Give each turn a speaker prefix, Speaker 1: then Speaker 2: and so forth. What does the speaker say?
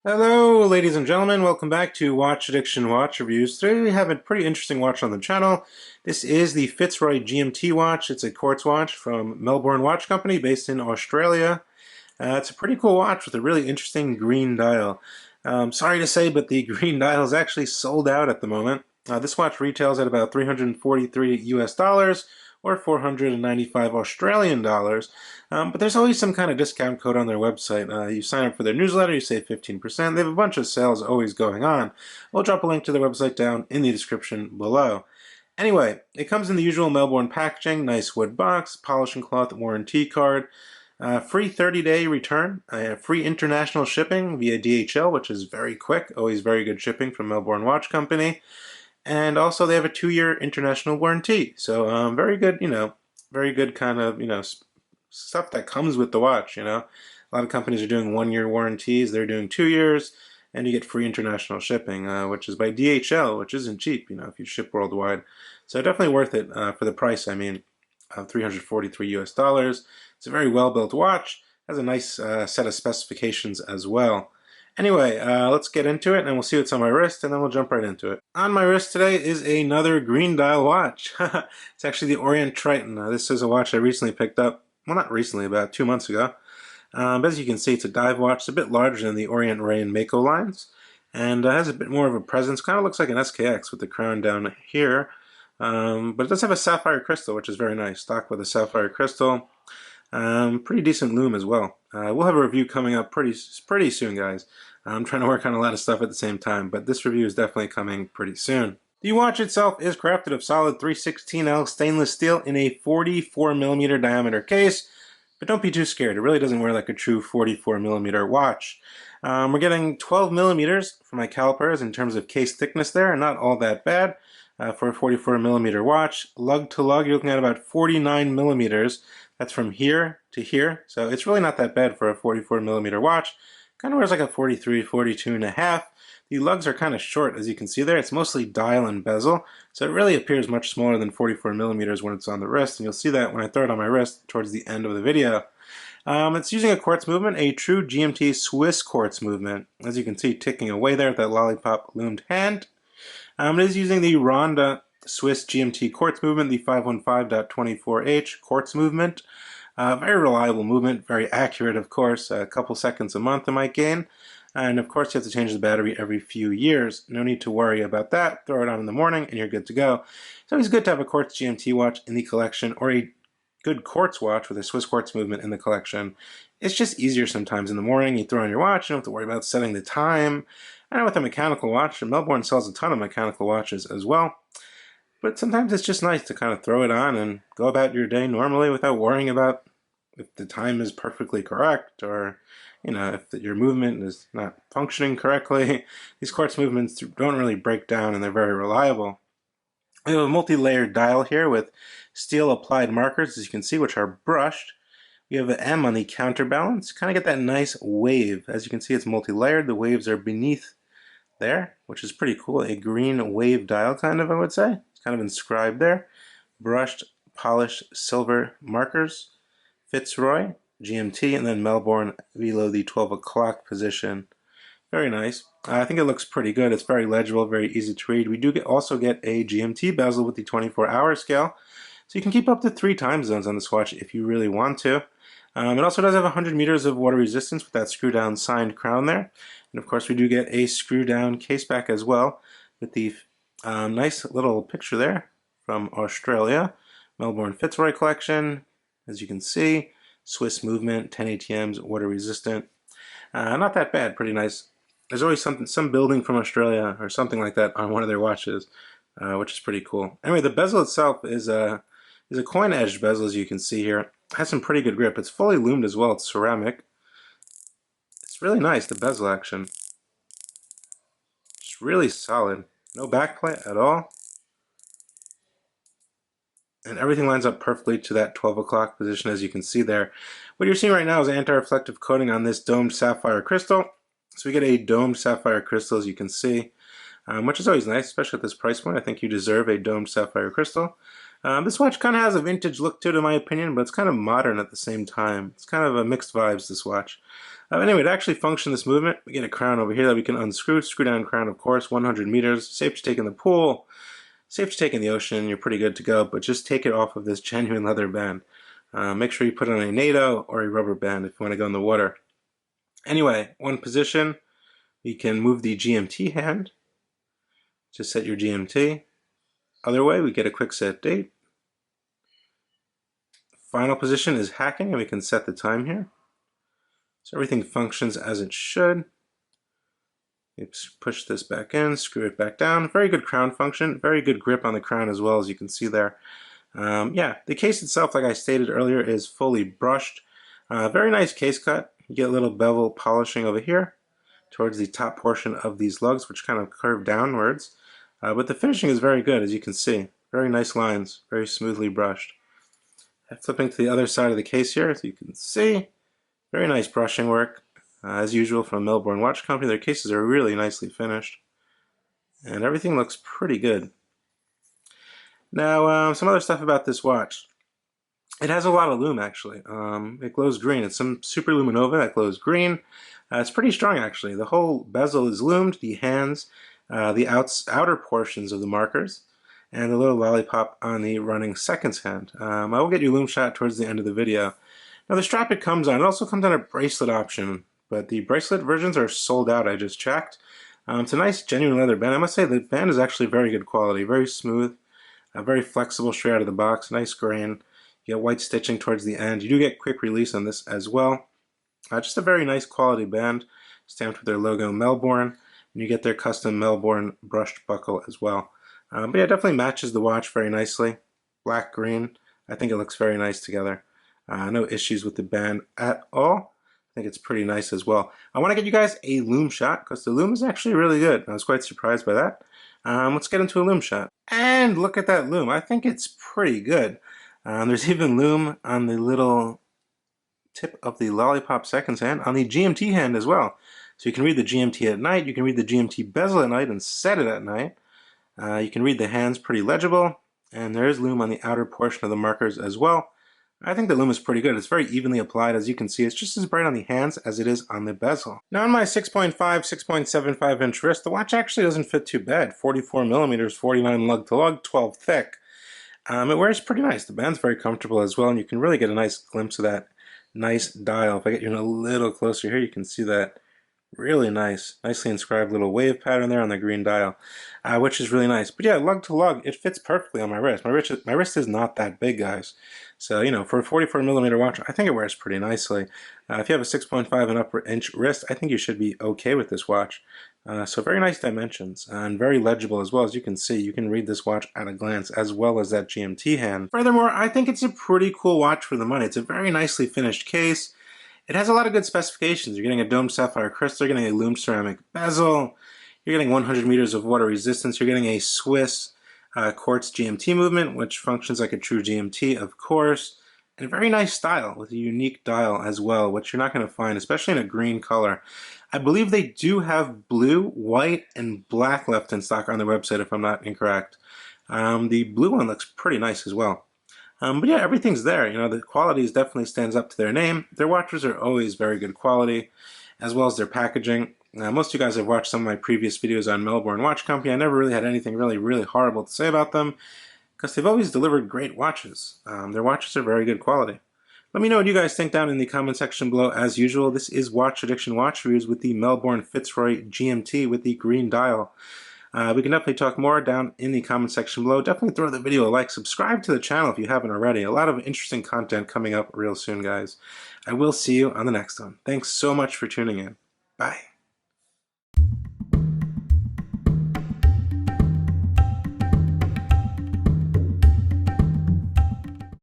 Speaker 1: Hello, ladies and gentlemen. Welcome back to Watch Addiction Watch Reviews. Today we have a pretty interesting watch on the channel. This is the Fitzroy GMT watch. It's a quartz watch from Melbourne Watch Company based in Australia. It's a pretty cool watch with a really interesting green dial. Sorry to say, but the green dial is actually sold out at the moment. This watch retails at about 343 US dollars or 495 Australian dollars. But there's always some kind of discount code on their website. You sign up for their newsletter, you save 15%. They have a bunch of sales always going on. We'll drop a link to their website down in the description below. Anyway, it comes in the usual Melbourne packaging, nice wood box, polish and cloth warranty card, free 30-day return, free international shipping via DHL, which is very quick, always very good shipping from Melbourne Watch Company. And also they have a 2-year international warranty. So very good, very good kind of, stuff that comes with the watch, A lot of companies are doing 1-year warranties. They're doing 2 years, and you get free international shipping, which is by DHL, which isn't cheap, if you ship worldwide. So definitely worth it for the price, of 343 US dollars. It's a very well-built watch. Has a nice set of specifications as well. Anyway, let's get into it and we'll see what's on my wrist and then we'll jump right into it. On my wrist today is another green dial watch. It's actually the Orient Triton. This is a watch I recently picked up. Well, not recently, about 2 months ago. But as you can see, it's a dive watch. It's a bit larger than the Orient Ray and Mako lines. And has a bit more of a presence. Kind of looks like an SKX with the crown down here. But it does have a sapphire crystal, which is very nice. Stock with a sapphire crystal. Pretty decent loom as well. We'll have a review coming up pretty soon, guys. I'm trying to work on a lot of stuff at the same time, but this review is definitely coming pretty soon. The watch itself is crafted of solid 316L stainless steel in a 44mm diameter case, but don't be too scared. It really doesn't wear like a true 44mm watch. We're getting 12mm for my calipers in terms of case thickness there, and not all that bad for a 44mm watch. Lug to lug, you're looking at about 49mm. That's from here to here, so it's really not that bad for a 44mm watch. Kind of wears like a 43, 42 and a half. The lugs are kind of short, as you can see there. It's mostly dial and bezel, so it really appears much smaller than 44mm when it's on the wrist, and you'll see that when I throw it on my wrist towards the end of the video. It's using a quartz movement, a true GMT Swiss quartz movement. As you can see, ticking away there with that lollipop loomed hand. It is using the Ronda Swiss GMT quartz movement, the 515.24H quartz movement. Very reliable movement, very accurate, of course. A couple seconds a month it might gain. And of course you have to change the battery every few years. No need to worry about that. Throw it on in the morning and you're good to go. It's always good to have a quartz GMT watch in the collection, or a good quartz watch with a Swiss quartz movement in the collection. It's just easier sometimes in the morning. You throw on your watch, you don't have to worry about setting the time. I know with a mechanical watch, Melbourne sells a ton of mechanical watches as well. But sometimes it's just nice to kind of throw it on and go about your day normally without worrying about if the time is perfectly correct, or if your movement is not functioning correctly. These quartz movements don't really break down and they're very reliable. We have a multi-layered dial here with steel applied markers, as you can see, which are brushed. We have an M on the counterbalance. Kind of get that nice wave. As you can see, it's multi-layered. The waves are beneath there, which is pretty cool. A green wave dial, kind of, I would say. It's kind of inscribed there. Brushed, polished silver markers. Fitzroy, GMT, and then Melbourne below the 12 o'clock position. Very nice. I think it looks pretty good. It's very legible, very easy to read. We do also get a GMT bezel with the 24-hour scale, so you can keep up to 3 time zones on this watch if you really want to. It also does have 100 meters of water resistance with that screw-down signed crown there. And of course we do get a screw-down case back as well with the nice little picture there from Australia. Melbourne Fitzroy collection. As you can see, Swiss movement, 10 ATMs, water resistant. Not that bad, pretty nice. There's always some building from Australia or something like that on one of their watches, which is pretty cool. Anyway, the bezel itself is a coin-edged bezel, as you can see here. It has some pretty good grip. It's fully loomed as well. It's ceramic. It's really nice, the bezel action. It's really solid. No backplate at all. And everything lines up perfectly to that 12 o'clock position, as you can see there. What you're seeing right now is anti-reflective coating on this domed sapphire crystal. So we get a domed sapphire crystal, as you can see, which is always nice, especially at this price point. I think you deserve a domed sapphire crystal. This watch kind of has a vintage look to it in my opinion, but it's kind of modern at the same time. It's kind of a mixed vibes, this watch. Anyway, to actually function this movement, we get a crown over here that we can unscrew. Screw down crown, of course, 100 meters. Safe to take in the pool, safe to take in the ocean. You're pretty good to go, but just take it off of this genuine leather band. Make sure you put it on a NATO or a rubber band if you want to go in the water. Anyway, one position, we can move the GMT hand. Just set your GMT. Other way, we get a quick set date. Final position is hacking, and we can set the time here. So everything functions as it should. Push this back in, screw it back down. Very good crown function, very good grip on the crown as well, as you can see there. Yeah, the case itself, like I stated earlier, is fully brushed. Very nice case cut. You get a little bevel polishing over here towards the top portion of these lugs, which kind of curve downwards. But the finishing is very good, as you can see. Very nice lines, very smoothly brushed. Flipping to the other side of the case here, so you can see, very nice brushing work. As usual from Melbourne Watch Company, their cases are really nicely finished. And everything looks pretty good. Now, some other stuff about this watch. It has a lot of lume, actually. It glows green. It's some Super Luminova that glows green. It's pretty strong, actually. The whole bezel is loomed, the hands, the outer portions of the markers, and the little lollipop on the running seconds hand. I will get you Loom Shot towards the end of the video. Now the strap it comes on, it also comes on a bracelet option, but the bracelet versions are sold out, I just checked. It's a nice genuine leather band. I must say the band is actually very good quality, very smooth, very flexible straight out of the box, nice grain. You get white stitching towards the end. You do get quick release on this as well. Just a very nice quality band, stamped with their logo Melbourne, and you get their custom Melbourne brushed buckle as well. But yeah, it definitely matches the watch very nicely. Black, green, I think it looks very nice together. No issues with the band at all. I think it's pretty nice as well. I want to get you guys a Loom Shot, because the Loom is actually really good. I was quite surprised by that. Let's get into a Loom Shot. And look at that Loom. I think it's pretty good. There's even Loom on the little tip of the lollipop seconds hand, on the GMT hand as well. So you can read the GMT at night, you can read the GMT bezel at night and set it at night. You can read the hands pretty legible, and there is Loom on the outer portion of the markers as well. I think the Loom is pretty good. It's very evenly applied, as you can see. It's just as bright on the hands as it is on the bezel. Now on my 6.5, 6.75 inch wrist, the watch actually doesn't fit too bad. 44 millimeters, 49 lug to lug, 12 thick. It wears pretty nice. The band's very comfortable as well, and you can really get a nice glimpse of that nice dial. If I get you in a little closer here, you can see that really nice, nicely inscribed little wave pattern there on the green dial, which is really nice. But yeah, lug to lug, it fits perfectly on my wrist. My wrist is not that big, guys. So, you know, for a 44 millimeter watch, I think it wears pretty nicely. If you have a 6.5 and upper inch wrist, I think you should be okay with this watch. So very nice dimensions, and very legible as well. As you can see, you can read this watch at a glance, as well as that GMT hand. Furthermore, I think it's a pretty cool watch for the money. It's a very nicely finished case. It has a lot of good specifications. You're getting a domed sapphire crystal, you're getting a loomed ceramic bezel, you're getting 100 meters of water resistance, you're getting a Swiss Quartz GMT movement, which functions like a true GMT, of course, and a very nice style with a unique dial as well, which you're not going to find, especially in a green color. I believe they do have blue, white, and black left in stock on their website, if I'm not incorrect. The blue one looks pretty nice as well. But yeah, everything's there. You know, the quality definitely stands up to their name. Their watches are always very good quality, as well as their packaging. Most of you guys have watched some of my previous videos on Melbourne Watch Company. I never really had anything really horrible to say about them, because they've always delivered great watches. Their watches are very good quality. Let me know what you guys think down in the comment section below. As usual, this is Watch Addiction Watch Reviews with the Melbourne Fitzroy GMT with the green dial. We can definitely talk more down in the comment section below. Definitely throw the video a like. Subscribe to the channel if you haven't already. A lot of interesting content coming up real soon, guys. I will see you on the next one. Thanks so much for tuning in. Bye.